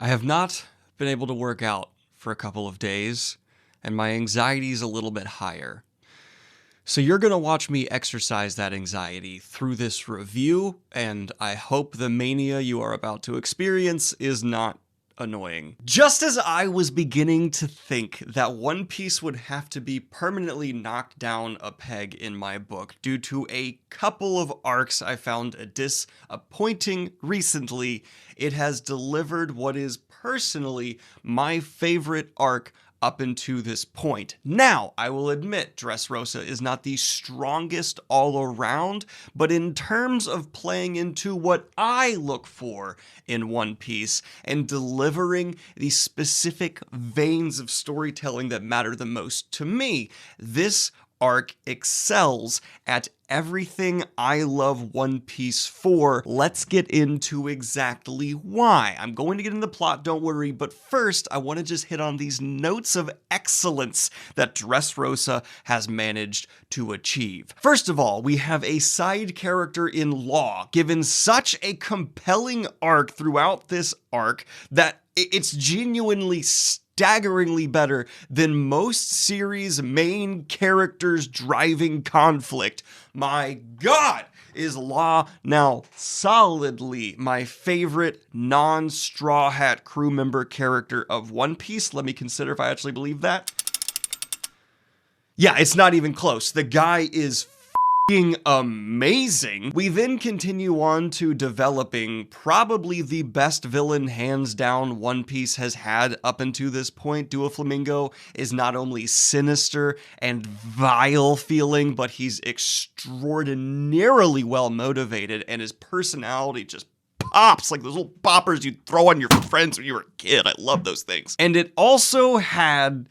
I have not been able to work out for a couple of days, and my anxiety is a little bit higher. So you're going to watch me exercise that anxiety through this review, and I hope the mania you are about to experience is not annoying. Just as I was beginning to think that One Piece would have to be permanently knocked down a peg in my book due to a couple of arcs I found disappointing recently, it has delivered what is personally my favorite arc up until this point. Now, I will admit Dressrosa is not the strongest all around, but in terms of playing into what I look for in One Piece and delivering the specific veins of storytelling that matter the most to me, this arc excels at everything I love One Piece for. Let's get into exactly why. I'm going to get into the plot, don't worry, but first I want to just hit on these notes of excellence that Dressrosa has managed to achieve. First of all, we have a side character in Law, given such a compelling arc throughout this arc that it's genuinely staggeringly better than most series' main characters driving conflict. My God, is Law now solidly my favorite non-Straw Hat crew member character of One Piece. Let me consider if I actually believe that. Yeah, it's not even close. The guy is amazing. We then continue on to developing probably the best villain hands down One Piece has had up until this point. Doflamingo is not only sinister and vile feeling, but he's extraordinarily well motivated, and his personality just pops like those little poppers you'd throw on your friends when you were a kid. I love those things. And it also had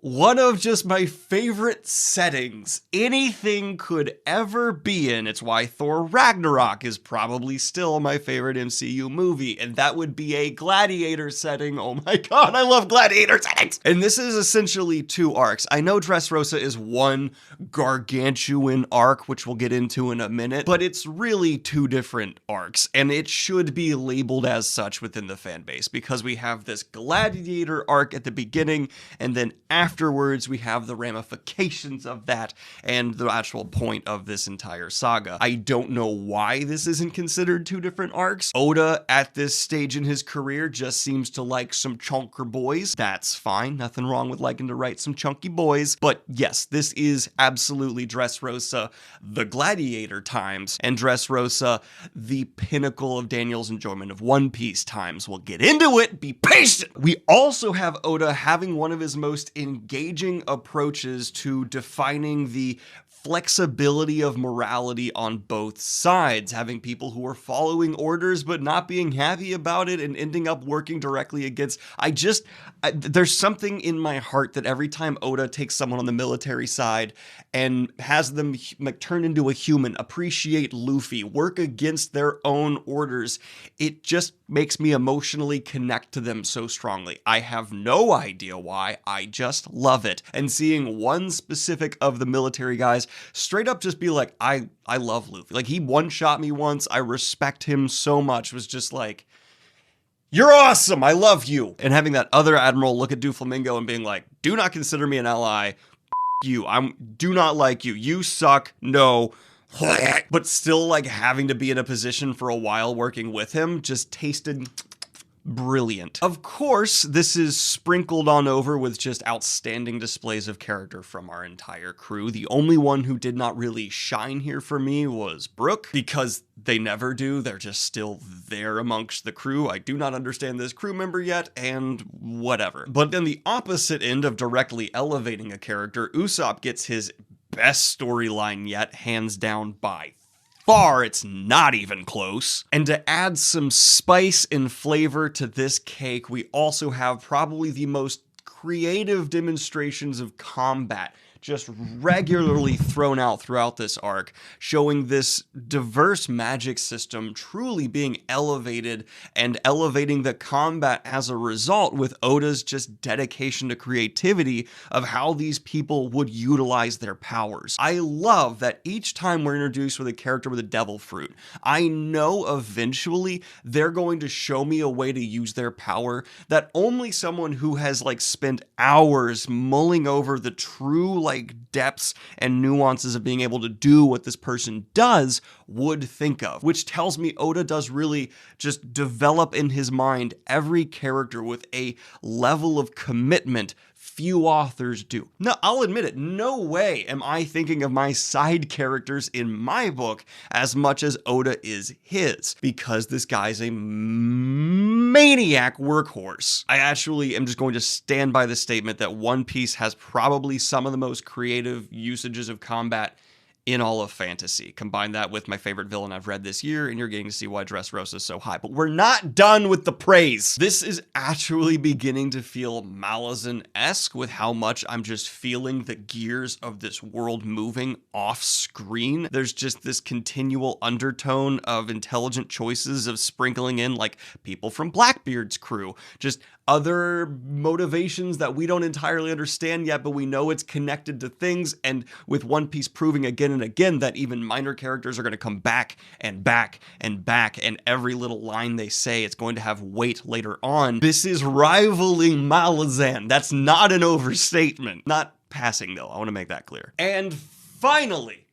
one of just my favorite settings anything could ever be in. It's why Thor Ragnarok is probably still my favorite MCU movie, and that would be a gladiator setting. Oh my God, I love gladiator settings! And this is essentially two arcs. I know Dressrosa is one gargantuan arc, which we'll get into in a minute, but it's really two different arcs, and it should be labeled as such within the fan base, because we have this gladiator arc at the beginning, and then afterwards, we have the ramifications of that and the actual point of this entire saga. I don't know why this isn't considered two different arcs. Oda, at this stage in his career, just seems to like some chunker boys. That's fine. Nothing wrong with liking to write some chunky boys. But yes, this is absolutely Dressrosa, the gladiator times, and Dressrosa, the pinnacle of Daniel's enjoyment of One Piece times. We'll get into it. Be patient. We also have Oda having one of his most engaging approaches to defining the flexibility of morality on both sides, having people who are following orders but not being happy about it and ending up working directly against. There's something in my heart that every time Oda takes someone on the military side and has them like turn into a human, appreciate Luffy, work against their own orders, it just makes me emotionally connect to them so strongly. I have no idea why, I just love it. And seeing one specific of the military guys straight up just be like, I love Luffy. Like, he one-shot me once, I respect him so much, was just like, you're awesome, I love you. And having that other admiral look at Doflamingo and being like, do not consider me an ally, you, do not like you, you suck, no, but still like having to be in a position for a while working with him just tasted brilliant. Of course, this is sprinkled on over with just outstanding displays of character from our entire crew. The only one who did not really shine here for me was Brook, because they never do. They're just still there amongst the crew. I do not understand this crew member yet, and whatever. But on the opposite end of directly elevating a character, Usopp gets his best storyline yet, hands down by far. It's not even close. And to add some spice and flavor to this cake, we also have probably the most creative demonstrations of combat just regularly thrown out throughout this arc, showing this diverse magic system truly being elevated and elevating the combat as a result, with Oda's just dedication to creativity of how these people would utilize their powers. I love that each time we're introduced with a character with a devil fruit, I know eventually they're going to show me a way to use their power that only someone who has like spent hours mulling over the true like depths and nuances of being able to do what this person does would think of, which tells me Oda does really just develop in his mind every character with a level of commitment few authors do. No, I'll admit it, no way am I thinking of my side characters in my book as much as Oda is his, because this guy's a maniac workhorse. I actually am just going to stand by the statement that One Piece has probably some of the most creative usages of combat in all of fantasy. Combine that with my favorite villain I've read this year, and you're getting to see why Dressrosa is so high. But we're not done with the praise. This is actually beginning to feel Malazan-esque with how much I'm just feeling the gears of this world moving off screen. There's just this continual undertone of intelligent choices of sprinkling in like people from Blackbeard's crew, just other motivations that we don't entirely understand yet, but we know it's connected to things, and with One Piece proving again and again that even minor characters are going to come back and back and back, and every little line they say, it's going to have weight later on. This is rivaling Malazan. That's not an overstatement. Not passing, though. I want to make that clear. And finally,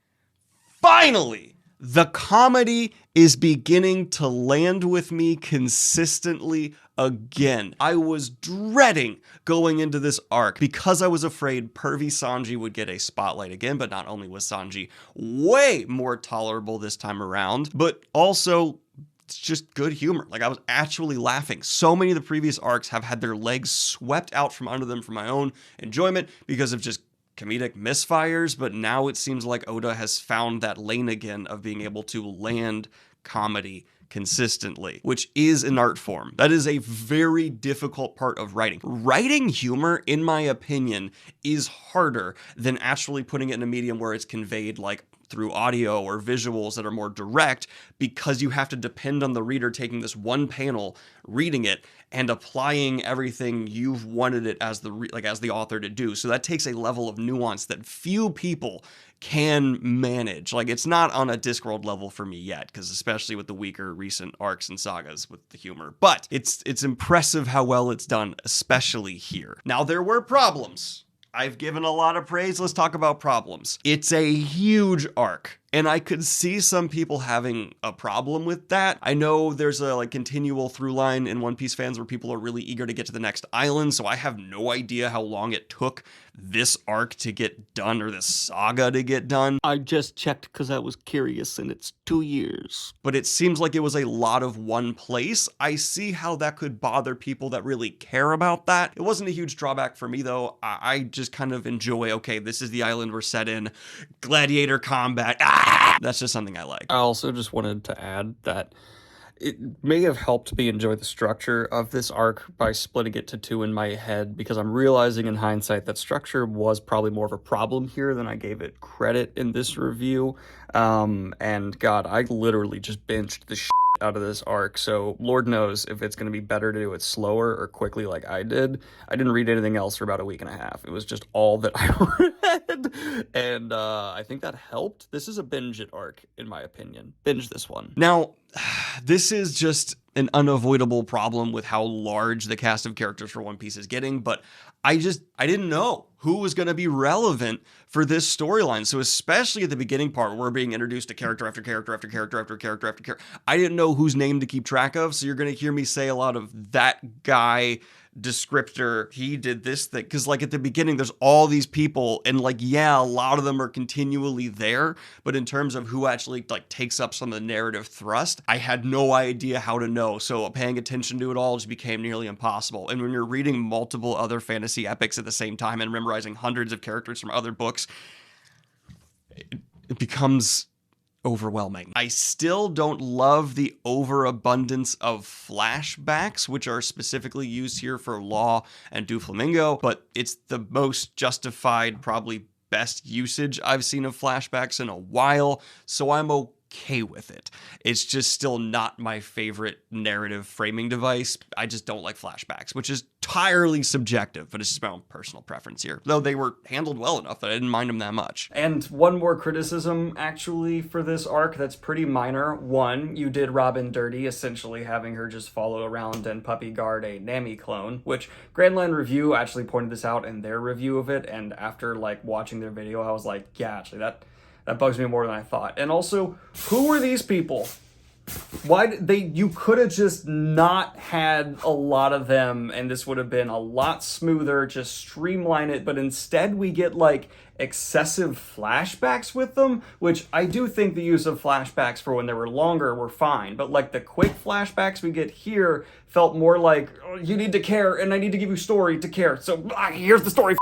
the comedy is beginning to land with me consistently again. I was dreading going into this arc because I was afraid pervy Sanji would get a spotlight again, but not only was Sanji way more tolerable this time around, but also it's just good humor. Like, I was actually laughing. So many of the previous arcs have had their legs swept out from under them for my own enjoyment because of just comedic misfires, but now it seems like Oda has found that lane again of being able to land comedy consistently, which is an art form. That is a very difficult part of writing. Writing humor, in my opinion, is harder than actually putting it in a medium where it's conveyed like through audio or visuals that are more direct, because you have to depend on the reader taking this one panel, reading it, and applying everything you've wanted it as the author to do. So that takes a level of nuance that few people can manage. Like, it's not on a Discworld level for me yet, because especially with the weaker recent arcs and sagas with the humor, but it's impressive how well it's done, especially here. Now, there were problems. I've given a lot of praise. Let's talk about problems. It's a huge arc, and I could see some people having a problem with that. I know there's a like continual through line in One Piece fans where people are really eager to get to the next island, so I have no idea how long it took this arc to get done, or this saga to get done. I just checked because I was curious, and it's 2 years. But it seems like it was a lot of one place. I see how that could bother people that really care about that. It wasn't a huge drawback for me, though. I just kind of enjoy, okay, this is the island we're set in, gladiator combat. That's just something I like. I also just wanted to add that it may have helped me enjoy the structure of this arc by splitting it to 2 in my head, because I'm realizing in hindsight that structure was probably more of a problem here than I gave it credit in this review. And God, I literally just binged the shit out of this arc, so Lord knows if it's going to be better to do it slower or quickly like I did. I didn't read anything else for about a week and a half. It was just all that I read, and I think that helped. This is a binge it arc, in my opinion. Binge this one. Now, this is just an unavoidable problem with how large the cast of characters for One Piece is getting, but I didn't know who was going to be relevant for this storyline. So especially at the beginning part where we're being introduced to character after character after character after character after character, I didn't know whose name to keep track of. So you're going to hear me say a lot of that guy descriptor, he did this thing, because like at the beginning there's all these people, and like, yeah, a lot of them are continually there, but in terms of who actually like takes up some of the narrative thrust, I had no idea how to know. So paying attention to it all just became nearly impossible. And when you're reading multiple other fantasy epics at the same time and memorizing hundreds of characters from other books, it becomes overwhelming. I still don't love the overabundance of flashbacks, which are specifically used here for Law and Doflamingo, but it's the most justified, probably best usage I've seen of flashbacks in a while, so I'm okay with it. It's just still not my favorite narrative framing device. I just don't like flashbacks, which is entirely subjective, but it's just my own personal preference here. Though they were handled well enough that I didn't mind them that much. And one more criticism, actually, for this arc that's pretty minor. One, you did Robin dirty, essentially having her just follow around and puppy guard a Nami clone, which Grand Line Review actually pointed this out in their review of it, and after, like, watching their video, I was like, yeah, actually, that bugs me more than I thought. And also, who were these people? Why did you could have just not had a lot of them and this would have been a lot smoother, just streamline it, but instead we get like excessive flashbacks with them, which I do think the use of flashbacks for when they were longer were fine, but like the quick flashbacks we get here felt more like, oh, you need to care and I need to give you story to care, so here's the story.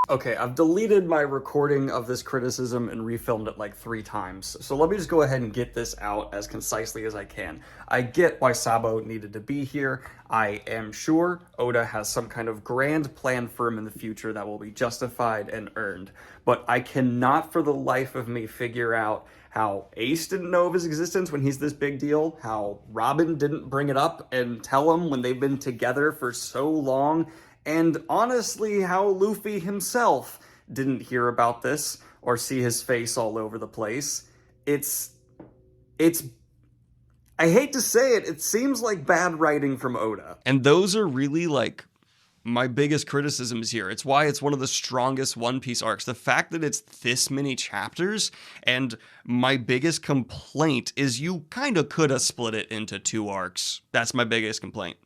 Okay, I've deleted my recording of this criticism and refilmed it like 3 times, so let me just go ahead and get this out as concisely as I can. I get why Sabo needed to be here. I am sure Oda has some kind of grand plan for him in the future that will be justified and earned, but I cannot for the life of me figure out how Ace didn't know of his existence when he's this big deal, how Robin didn't bring it up and tell him when they've been together for so long, and honestly, how Luffy himself didn't hear about this or see his face all over the place. It's I hate to say it, it seems like bad writing from Oda. And those are really like my biggest criticisms here. It's why it's one of the strongest One Piece arcs. The fact that it's this many chapters, and my biggest complaint is you kind of could have split it into 2 arcs. That's my biggest complaint.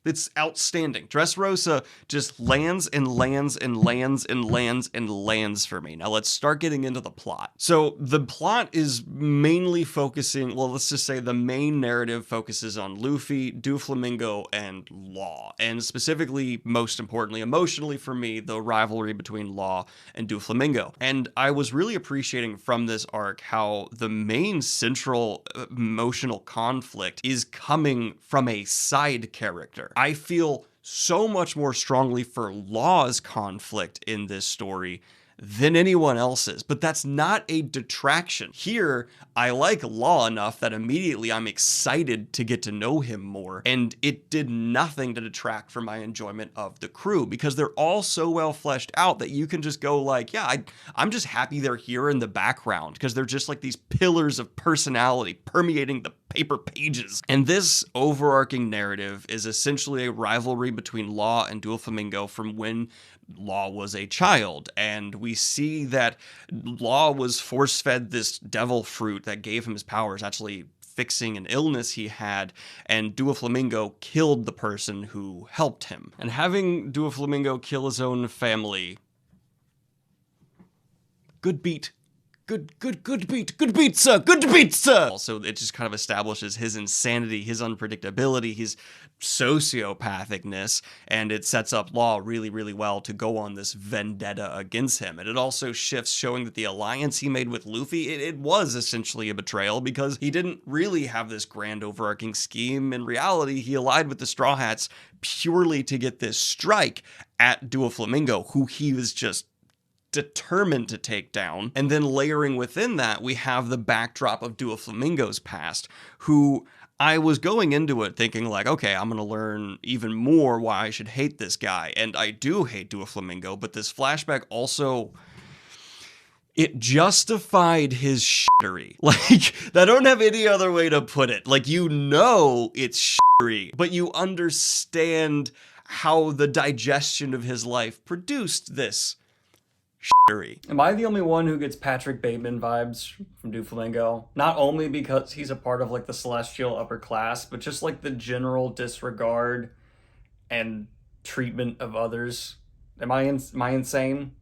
It's outstanding. Dressrosa just lands and lands and lands and lands and lands for me. Now let's start getting into the plot. So the plot is mainly focusing, well, let's just say the main narrative focuses on Luffy, Doflamingo, and Law. And specifically, most importantly, emotionally for me, the rivalry between Law and Doflamingo. And I was really appreciating from this arc how the main central emotional conflict is coming from a side character. I feel so much more strongly for Law's conflict in this story than anyone else's, but that's not a detraction. Here, I like Law enough that immediately I'm excited to get to know him more, and it did nothing to detract from my enjoyment of the crew, because they're all so well fleshed out that you can just go like, yeah, I'm just happy they're here in the background, because they're just like these pillars of personality permeating the paper pages. And this overarching narrative is essentially a rivalry between Law and Doflamingo from when Law was a child, and we see that Law was force-fed this devil fruit that gave him his powers, actually fixing an illness he had, and Doflamingo killed the person who helped him. And having Doflamingo kill his own family, good beat. Good beat, sir. Also, it just kind of establishes his insanity, his unpredictability, his sociopathicness, and it sets up Law really, really well to go on this vendetta against him. And it also shifts, showing that the alliance he made with Luffy, it was essentially a betrayal, because he didn't really have this grand overarching scheme. In reality, he allied with the Straw Hats purely to get this strike at Doflamingo, who he was just determined to take down. And then layering within that, we have the backdrop of Doflamingo's past, who I was going into it thinking like, okay, I'm going to learn even more why I should hate this guy. And I do hate Doflamingo, but this flashback also, it justified his shittery. Like, I don't have any other way to put it. Like, you know it's shittery, but you understand how the digestion of his life produced this shittery. Am I the only one who gets Patrick Bateman vibes from Doflamingo? Not only because he's a part of like the celestial upper class, but just like the general disregard and treatment of others. Am I insane?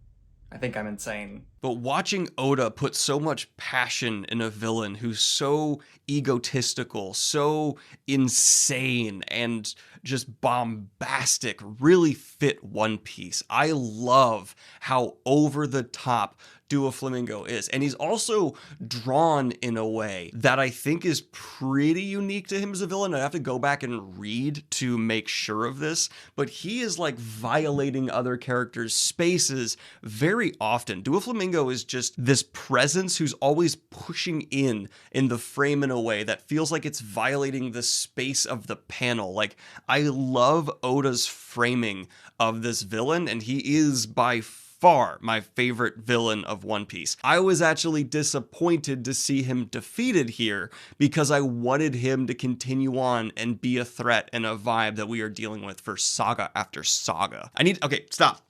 I think I'm insane. But watching Oda put so much passion in a villain who's so egotistical, so insane, and just bombastic really fit One Piece. I love how over the top Doflamingo is. And he's also drawn in a way that I think is pretty unique to him as a villain. I have to go back and read to make sure of this, but he is like violating other characters' spaces very often. Doflamingo Doflamingo is just this presence who's always pushing in the frame in a way that feels like it's violating the space of the panel. Like, I love Oda's framing of this villain, and he is by far my favorite villain of One Piece. I was actually disappointed to see him defeated here because I wanted him to continue on and be a threat and a vibe that we are dealing with for saga after saga. Okay, stop.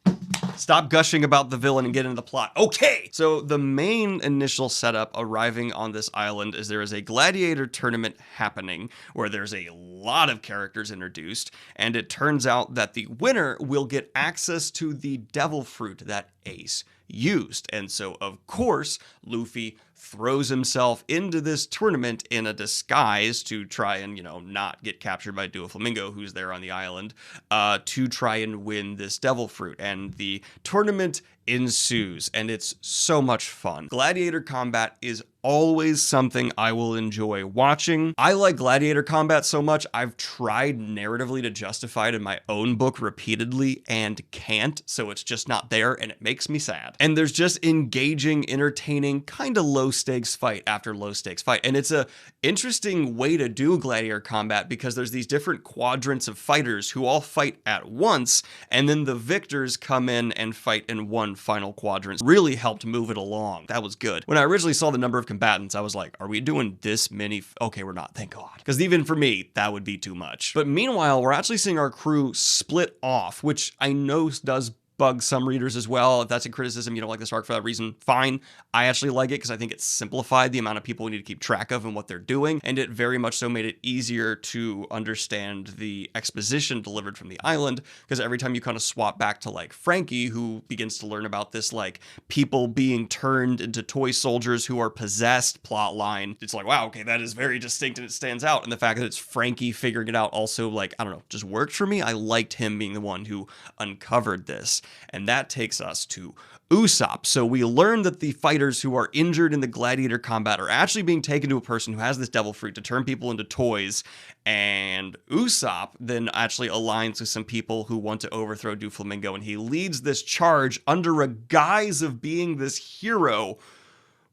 Stop gushing about the villain and get into the plot. Okay! So the main initial setup arriving on this island is there is a gladiator tournament happening where there's a lot of characters introduced, and it turns out that the winner will get access to the devil fruit that Ace used. And so, of course, Luffy throws himself into this tournament in a disguise to try and, not get captured by Doflamingo, who's there on the island, to try and win this devil fruit. And the tournament ensues, and it's so much fun. Gladiator combat is always something I will enjoy watching. I like gladiator combat so much, I've tried narratively to justify it in my own book repeatedly and can't, so it's just not there, and it makes me sad. And there's just engaging, entertaining, kind of low-stakes fight after low-stakes fight. And it's a interesting way to do gladiator combat because there's these different quadrants of fighters who all fight at once, and then the victors come in and fight in one final quadrant. Really helped move it along. That was good. When I originally saw the number of combatants, I was like, are we doing this many? Okay, we're not, thank God. Because even for me, that would be too much. But meanwhile, we're actually seeing our crew split off, which I know does bug some readers as well. If that's a criticism, you don't like this arc for that reason, fine. I actually like it because I think it simplified the amount of people we need to keep track of and what they're doing, and it very much so made it easier to understand the exposition delivered from the island, because every time you kind of swap back to like Frankie, who begins to learn about this like people being turned into toy soldiers who are possessed plot line, it's like, wow, okay, that is very distinct and it stands out. And the fact that it's Frankie figuring it out also, like, I don't know, just worked for me. I liked him being the one who uncovered this. And that takes us to Usopp. So we learn that the fighters who are injured in the gladiator combat are actually being taken to a person who has this devil fruit to turn people into toys. And Usopp then actually aligns with some people who want to overthrow Doflamingo, and he leads this charge under a guise of being this hero,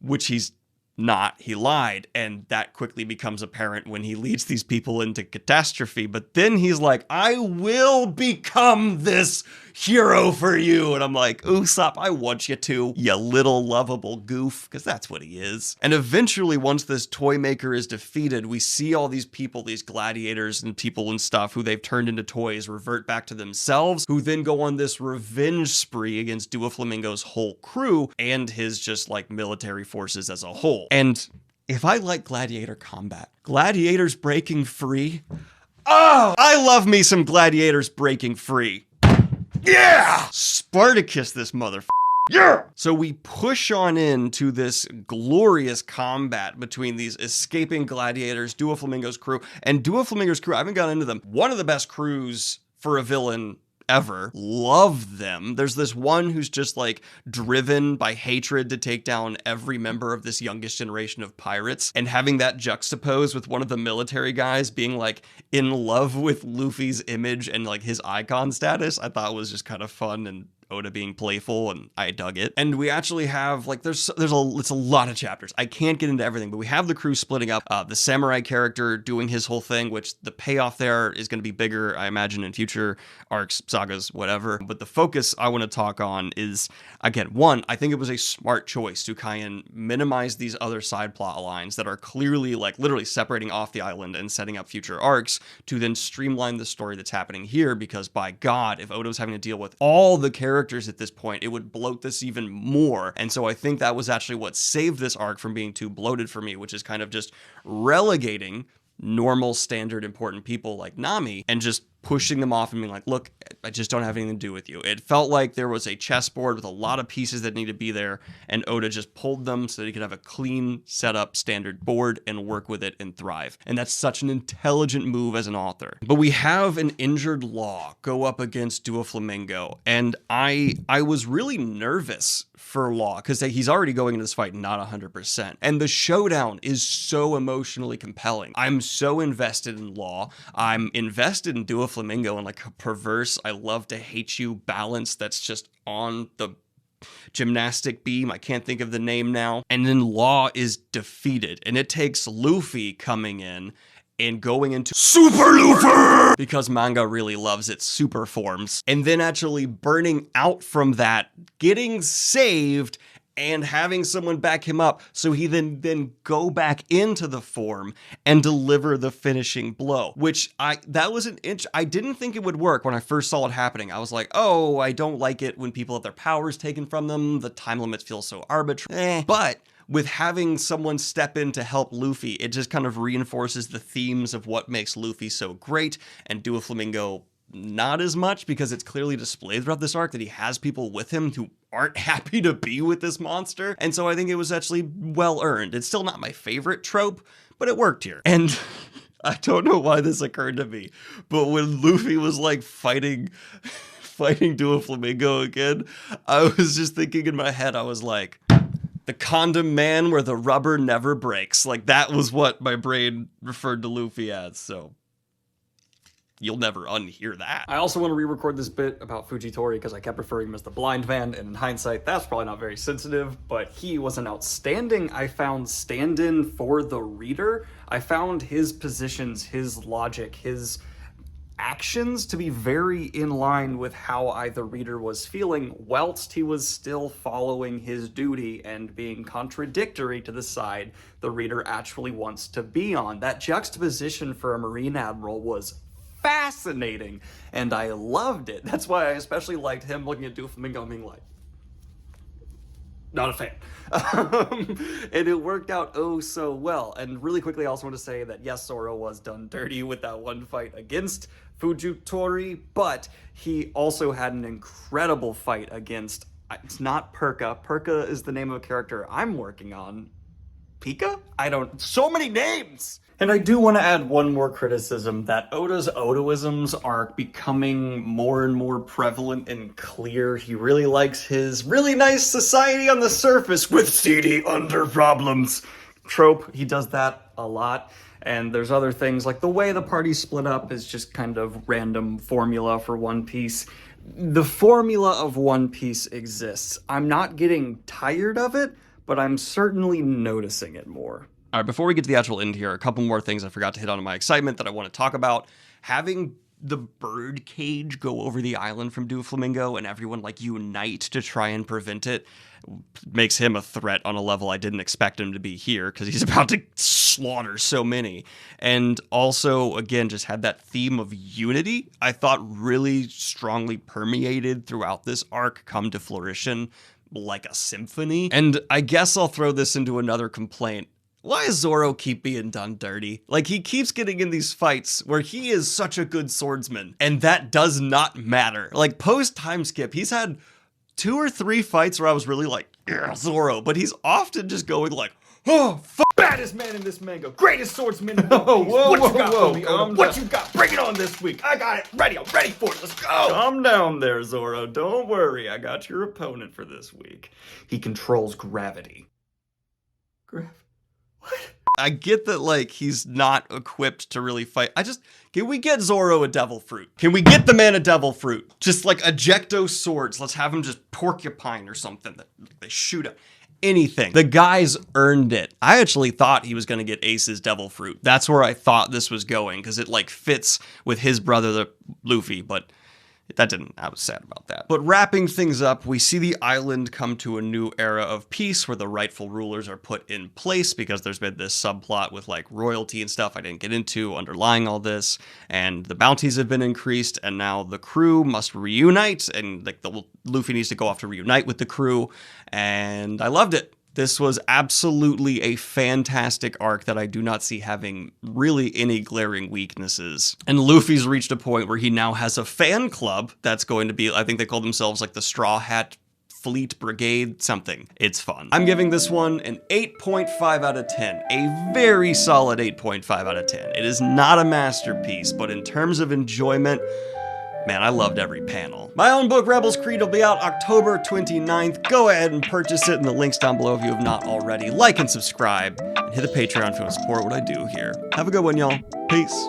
which he's not. He lied, and that quickly becomes apparent when he leads these people into catastrophe. But then he's like, I will become this hero for you. And I'm like, Usopp, I want you to, you little lovable goof, because that's what he is. And eventually, once this toy maker is defeated, we see all these people, these gladiators and people and stuff who they've turned into toys, revert back to themselves, who then go on this revenge spree against Doflamingo's whole crew and his just like military forces as a whole. And if I like gladiator combat, gladiators breaking free, oh, I love me some gladiators breaking free. Yeah! Spartacus this motherfucker. Yeah! So we push on into this glorious combat between these escaping gladiators, Doflamingo's crew, and Doflamingo's crew, I haven't gotten into them. One of the best crews for a villain ever. Love them. There's this one who's just like driven by hatred to take down every member of this youngest generation of pirates, and having that juxtaposed with one of the military guys being like in love with Luffy's image and like his icon status, I thought was just kind of fun, and Oda being playful, and I dug it. And we actually have like it's a lot of chapters. I can't get into everything, but we have the crew splitting up. The samurai character doing his whole thing, which the payoff there is going to be bigger, I imagine, in future arcs, sagas, whatever. But the focus I want to talk on is, again, one, I think it was a smart choice to kind of minimize these other side plot lines that are clearly like literally separating off the island and setting up future arcs to then streamline the story that's happening here, because by God, if Oda was having to deal with all the characters at this point, it would bloat this even more. And so I think that was actually what saved this arc from being too bloated for me, which is kind of just relegating normal, standard, important people like Nami and just pushing them off and being like, look, I just don't have anything to do with you. It felt like there was a chessboard with a lot of pieces that need to be there, and Oda just pulled them so that he could have a clean, set up, standard board and work with it and thrive. And that's such an intelligent move as an author. But we have an injured Law go up against Doflamingo, and I was really nervous for Law because he's already going into this fight not 100%. And the showdown is so emotionally compelling. I'm so invested in Law. I'm invested in Doflamingo and like a perverse, I love to hate you balance that's just on the gymnastic beam. I can't think of the name now. And then Law is defeated, and it takes Luffy coming in and going into Super Luffy because manga really loves its super forms, and then actually burning out from that, getting saved, and having someone back him up so he then go back into the form and deliver the finishing blow, which that was an inch. I didn't think it would work when I first saw it happening. I was like, oh, I don't like it when people have their powers taken from them. The time limits feel so arbitrary. But with having someone step in to help Luffy, it just kind of reinforces the themes of what makes Luffy so great, and Doflamingo not as much, because it's clearly displayed throughout this arc that he has people with him who aren't happy to be with this monster. And so I think it was actually well earned. It's still not my favorite trope, but it worked here. And I don't know why this occurred to me, but when Luffy was like fighting Doflamingo again, I was just thinking in my head, I was like, the condom man where the rubber never breaks. Like, that was what my brain referred to Luffy as, so you'll never unhear that. I also want to re-record this bit about Fujitori because I kept referring him as the blind man, and in hindsight, that's probably not very sensitive, but he was an outstanding, I found, stand-in for the reader. I found his positions, his logic, his actions to be very in line with how the reader was feeling, whilst he was still following his duty and being contradictory to the side the reader actually wants to be on. That juxtaposition for a Marine Admiral was fascinating, and I loved it. That's why I especially liked him looking at Doflamingo and being like, not a fan. And it worked out oh so well. And really quickly, I also want to say that yes, Zoro was done dirty with that one fight against Fujitori, but he also had an incredible fight against, it's not Perka. Perka is the name of a character I'm working on. Pika? So many names! And I do want to add one more criticism, that Oda's Odoisms are becoming more and more prevalent and clear. He really likes his really nice society on the surface with seedy under problems trope. He does that a lot. And there's other things, like the way the party split up is just kind of random formula for One Piece. The formula of One Piece exists. I'm not getting tired of it, but I'm certainly noticing it more. All right, before we get to the actual end here, a couple more things I forgot to hit on in my excitement that I want to talk about. Having the bird cage go over the island from Doflamingo and everyone like unite to try and prevent it makes him a threat on a level I didn't expect him to be here, because he's about to slaughter so many. And also, again, just had that theme of unity I thought really strongly permeated throughout this arc come to fruition like a symphony. And I guess I'll throw this into another complaint. Why does Zoro keep being done dirty? Like, he keeps getting in these fights where he is such a good swordsman, and that does not matter. Like, post-time skip, he's had 2 or 3 fights where I was really like, yeah, Zoro, but he's often just going like, oh, fuck. Baddest man in this manga, greatest swordsman in One Piece. What you got for me, Oda? What you got? Bring it on this week. I got it ready. I'm ready for it. Let's go. Calm down there, Zoro. Don't worry. I got your opponent for this week. He controls gravity. What? I get that, like, he's not equipped to really fight. Can we get Zoro a devil fruit? Can we get the man a devil fruit? Just like ejecto swords. Let's have him just porcupine or something that they shoot at. Anything. The guy's earned it. I actually thought he was going to get Ace's devil fruit. That's where I thought this was going, because it like fits with his brother, the Luffy, but that didn't. I was sad about that. But wrapping things up, we see the island come to a new era of peace where the rightful rulers are put in place, because there's been this subplot with like royalty and stuff I didn't get into underlying all this, and the bounties have been increased, and now the crew must reunite, and like the Luffy needs to go off to reunite with the crew, and I loved it. This was absolutely a fantastic arc that I do not see having really any glaring weaknesses. And Luffy's reached a point where he now has a fan club that's going to be, I think they call themselves like the Straw Hat Fleet Brigade something. It's fun. I'm giving this one an 8.5 out of 10. A very solid 8.5 out of 10. It is not a masterpiece, but in terms of enjoyment, man, I loved every panel. My own book, Rebel's Creed, will be out October 29th. Go ahead and purchase it in the links down below if you have not already. Like and subscribe, and hit the Patreon if you want to support what I do here. Have a good one, y'all. Peace.